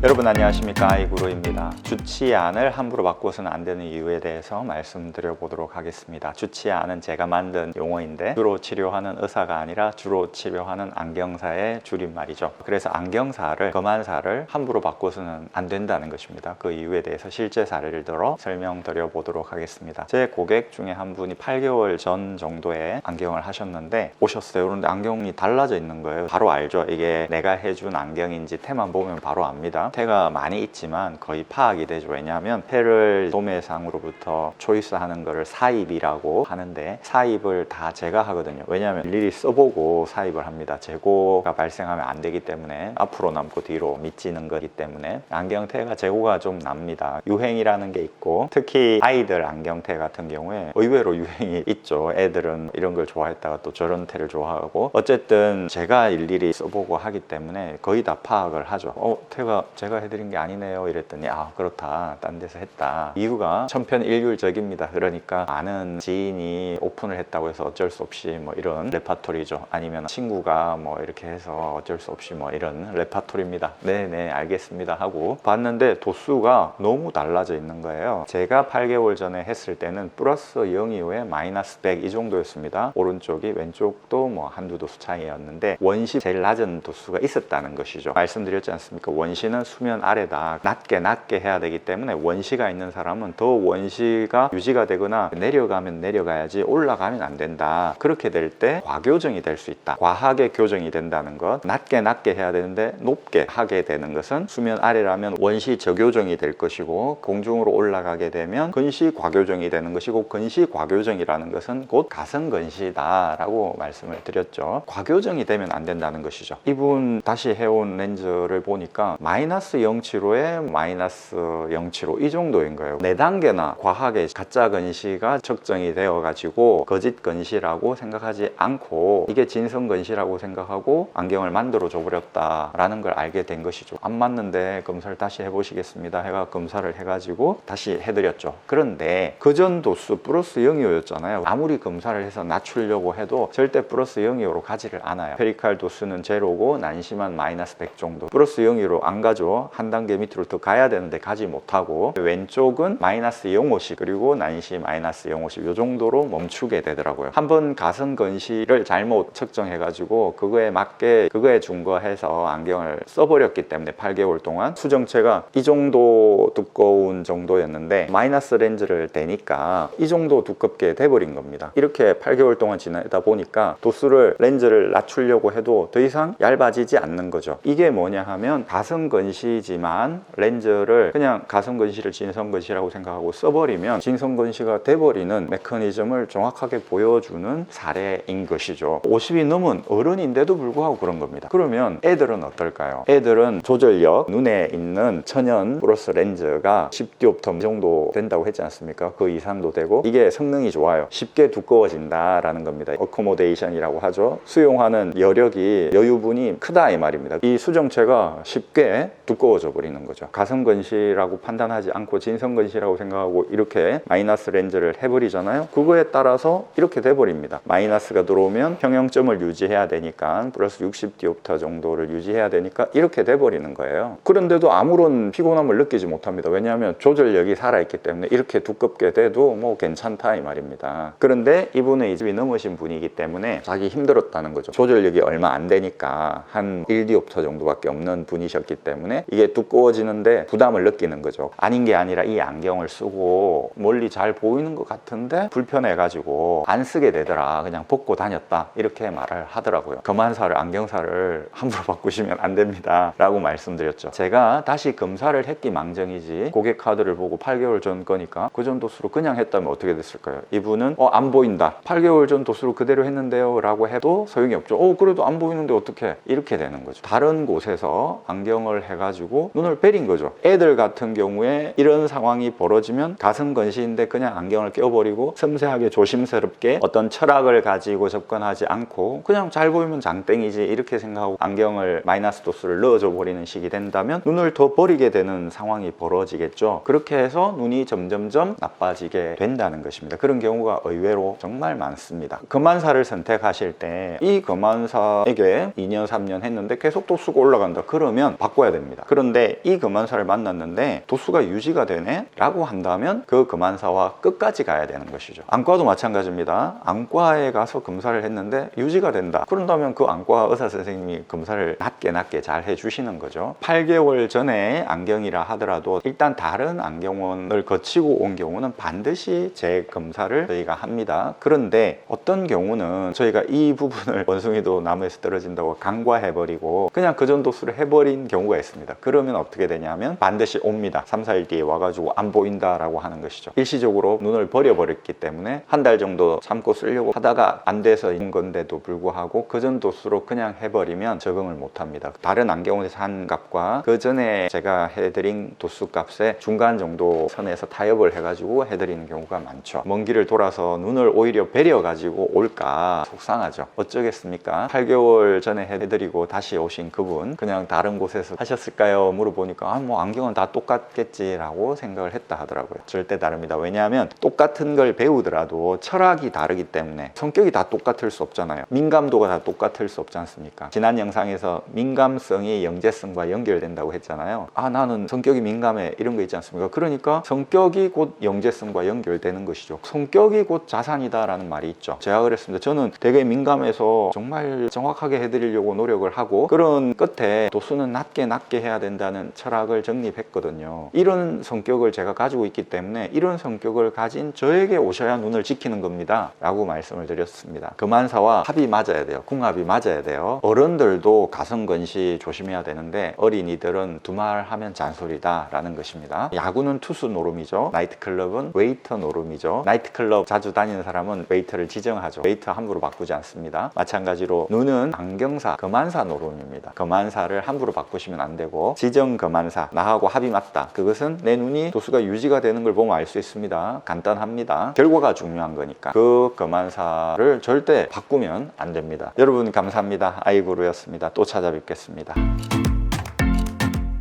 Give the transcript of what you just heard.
여러분 안녕하십니까, 아이구루입니다. 주치의안을 함부로 바꿔서는 안 되는 이유에 대해서 말씀드려 보도록 하겠습니다. 주치의안은 제가 만든 용어인데 주로 치료하는 의사가 아니라 주로 치료하는 안경사의 줄임말이죠. 그래서 안경사를, 검안사를 함부로 바꿔서는 안 된다는 것입니다. 그 이유에 대해서 실제 사례를 들어 설명드려 보도록 하겠습니다. 제 고객 중에 한 분이 8개월 전 정도에 안경을 하셨는데 오셨어요. 그런데 안경이 달라져 있는 거예요. 바로 알죠. 이게 내가 해준 안경인지 테만 보면 바로 압니다. 테가 많이 있지만 거의 파악이 되죠. 왜냐하면 테를 도매상으로부터 초이스하는 거를 사입이라고 하는데 사입을 다 제가 하거든요. 왜냐하면 일일이 써보고 사입을 합니다. 재고가 발생하면 안 되기 때문에, 앞으로 남고 뒤로 미치는 거기 때문에 안경테가 재고가 좀 납니다. 유행이라는 게 있고, 특히 아이들 안경테 같은 경우에 의외로 유행이 있죠. 애들은 이런 걸 좋아했다가 또 저런 테를 좋아하고, 어쨌든 제가 일일이 써보고 하기 때문에 거의 다 파악을 하죠. 테가 제가 해드린 게 아니네요 이랬더니 그렇다, 딴 데서 했다. 이유가 천편일률적입니다. 그러니까 아는 지인이 오픈을 했다고 해서 어쩔 수 없이 뭐 이런 레파토리죠. 아니면 친구가 뭐 이렇게 해서 어쩔 수 없이 뭐 이런 레파토리입니다. 네네 알겠습니다 하고 봤는데 도수가 너무 달라져 있는 거예요. 제가 8개월 전에 했을 때는 플러스 0 이후에 마이너스 100 이 정도였습니다. 오른쪽이, 왼쪽도 뭐 한두 도수 차이였는데 원시 제일 낮은 도수가 있었다는 것이죠. 말씀드렸지 않습니까? 원시는 수면 아래다. 낮게 해야 되기 때문에 원시가 있는 사람은 더 원시가 유지가 되거나 내려가면 내려가야지 올라가면 안 된다. 그렇게 될 때 과교정이 될 수 있다. 과하게 교정이 된다는 것. 낮게 해야 되는데 높게 하게 되는 것은 수면 아래라면 원시 저교정이 될 것이고, 공중으로 올라가게 되면 근시 과교정이 되는 것이고, 근시 과교정이라는 것은 곧 가성근시다 라고 말씀을 드렸죠. 과교정이 되면 안 된다는 것이죠. 이분 다시 해온 렌즈를 보니까 마이너스 075에 마이너스 075 이 정도인 거예요. 4단계나 과하게 가짜 근시가 측정이 되어 가지고 거짓 근시라고 생각하지 않고 이게 진성 근시라고 생각하고 안경을 만들어 줘 버렸다라는 걸 알게 된 것이죠. 안 맞는데 검사를 다시 해보시겠습니다 해가 검사를 해가지고 다시 해드렸죠. 그런데 그전 도수 플러스 0이었잖아요. 아무리 검사를 해서 낮추려고 해도 절대 플러스 0이로 가지를 않아요. 페리칼 도수는 제로고 난심한 마이너스 100 정도. 플러스 0이로 안 가죠. 한 단계 밑으로 더 가야 되는데 가지 못하고, 왼쪽은 마이너스 050 그리고 난시 마이너스 050 이 정도로 멈추게 되더라고요. 한번 가성 근시를 잘못 측정해 가지고 그거에 맞게 그거에 준거해서 안경을 써버렸기 때문에 8개월 동안 수정체가 이 정도 두꺼운 정도였는데 마이너스 렌즈를 대니까 이 정도 두껍게 돼버린 겁니다. 이렇게 8개월 동안 지나다 보니까 도수를, 렌즈를 낮추려고 해도 더 이상 얇아지지 않는 거죠. 이게 뭐냐 하면 가성근시지만 렌즈를 그냥 가성근시를 진성근시라고 생각하고 써버리면 진성근시가 돼버리는 메커니즘을 정확하게 보여주는 사례인 것이죠. 50이 넘은 어른인데도 불구하고 그런 겁니다. 그러면 애들은 어떨까요? 애들은 조절력, 눈에 있는 천연 플러스 렌즈가 10디옵터 정도 된다고 했지 않습니까? 그 이상도 되고 이게 성능이 좋아요. 쉽게 두꺼워진다라는 겁니다. 어코모데이션이라고 하죠. 수용하는 여력이, 여유분이 크다 이 말입니다. 이 수정체가 쉽게 두꺼워져 버리는 거죠. 가성근시라고 판단하지 않고 진성근시라고 생각하고 이렇게 마이너스 렌즈를 해버리잖아요. 그거에 따라서 이렇게 돼버립니다. 마이너스가 들어오면 평형점을 유지해야 되니까 플러스 60디옵터 정도를 유지해야 되니까 이렇게 돼버리는 거예요. 그런데도 아무런 피곤함을 느끼지 못합니다. 왜냐하면 조절력이 살아있기 때문에 이렇게 두껍게 돼도 뭐 괜찮다 이 말입니다. 그런데 이분은 20이 넘으신 분이기 때문에 자기 힘들었다는 거죠. 조절력이 얼마 안 되니까 한 1디옵터 정도밖에 없는 분이셨기 때문에 이게 두꺼워지는데 부담을 느끼는 거죠. 아닌 게 아니라 이 안경을 쓰고 멀리 잘 보이는 것 같은데 불편해가지고 안 쓰게 되더라, 그냥 벗고 다녔다, 이렇게 말을 하더라고요. 검안사를, 안경사를 함부로 바꾸시면 안 됩니다 라고 말씀드렸죠. 제가 다시 검사를 했기 망정이지 고객 카드를 보고 8개월 전 거니까 그전 도수로 그냥 했다면 어떻게 됐을까요? 이분은 안 보인다, 8개월 전 도수로 그대로 했는데요 라고 해도 소용이 없죠. 그래도 안 보이는데 어떻게, 이렇게 되는 거죠. 다른 곳에서 안경을 해가지고 눈을 베린 거죠. 애들 같은 경우에 이런 상황이 벌어지면 가성근시인데 그냥 안경을 껴버리고 섬세하게 조심스럽게 어떤 철학을 가지고 접근하지 않고 그냥 잘 보이면 장땡이지 이렇게 생각하고 안경을 마이너스 도수를 넣어줘 버리는 식이 된다면 눈을 더 버리게 되는 상황이 벌어지겠죠. 그렇게 해서 눈이 점점점 나빠지게 된다는 것입니다. 그런 경우가 의외로 정말 많습니다. 검안사를 선택하실 때 이 검안사에게 2년 3년 했는데 계속 도수가 올라간다 그러면 바꿔야 됩니다. 겁니다. 그런데 이 금환사를 만났는데 도수가 유지가 되네? 라고 한다면 그 금환사와 끝까지 가야 되는 것이죠. 안과도 마찬가지입니다. 안과에 가서 검사를 했는데 유지가 된다. 그런다면 그 안과 의사 선생님이 검사를 낮게 잘 해주시는 거죠. 8개월 전에 안경이라 하더라도 일단 다른 안경원을 거치고 온 경우는 반드시 재검사를 저희가 합니다. 그런데 어떤 경우는 저희가 이 부분을 원숭이도 나무에서 떨어진다고 간과해버리고 그냥 그 정도 수를 해버린 경우가 있습니다. 그러면 어떻게 되냐면 반드시 옵니다. 3, 4일 뒤에 와가지고 안 보인다라고 하는 것이죠. 일시적으로 눈을 버려버렸기 때문에 한 달 정도 참고 쓰려고 하다가 안 돼서 있는 건데도 불구하고 그 정도 수로 그냥 해버리면 적응을 못합니다. 다른 안경원에서 한 값과 그 전에 제가 해드린 도수 값의 중간 정도 선에서 타협을 해가지고 해드리는 경우가 많죠. 먼 길을 돌아서 눈을 오히려 배려가지고 올까 속상하죠. 어쩌겠습니까? 8개월 전에 해드리고 다시 오신 그분 그냥 다른 곳에서 하셨을까요? 물어보니까 뭐 안경은 다 똑같겠지라고 생각을 했다 하더라고요. 절대 다릅니다. 왜냐하면 똑같은 걸 배우더라도 철학이 다르기 때문에 성격이 다 똑같을 수 없잖아요. 민감도가 다 똑같을 수 없지 않습니까? 지난 영상에서 민감성이 영재성과 연결된다고 했잖아요. 나는 성격이 민감해 이런 거 있지 않습니까? 그러니까 성격이 곧 영재성과 연결되는 것이죠. 성격이 곧 자산이다 라는 말이 있죠. 제가 그랬습니다. 저는 되게 민감해서 정말 정확하게 해드리려고 노력을 하고 그런 끝에 도수는 낮게 해야 된다는 철학을 정립했거든요. 이런 성격을 제가 가지고 있기 때문에 이런 성격을 가진 저에게 오셔야 눈을 지키는 겁니다 라고 말씀을 드렸습니다. 금환사와 합이 맞아야 돼요. 궁합이 맞아야 돼요. 어른들도 가성건시 조심해야 되는데 어린이들은 두말하면 잔소리다 라는 것입니다. 야구는 투수 노름이죠. 나이트클럽은 웨이터 노름이죠. 나이트클럽 자주 다니는 사람은 웨이터를 지정하죠. 웨이터 함부로 바꾸지 않습니다. 마찬가지로 눈은 안경사, 금환사 노름입니다. 금환사를 함부로 바꾸시면 안 되고 지정 금환사, 나하고 합이 맞다. 그것은 내 눈이 도수가 유지가 되는 걸 보면 알 수 있습니다. 간단합니다. 결과가 중요한 거니까 그 금환사를 절대 바꾸면 안 됩니다. 여러분 감사합니다. 아이구루였습니다. 또 찾아뵙겠습니다.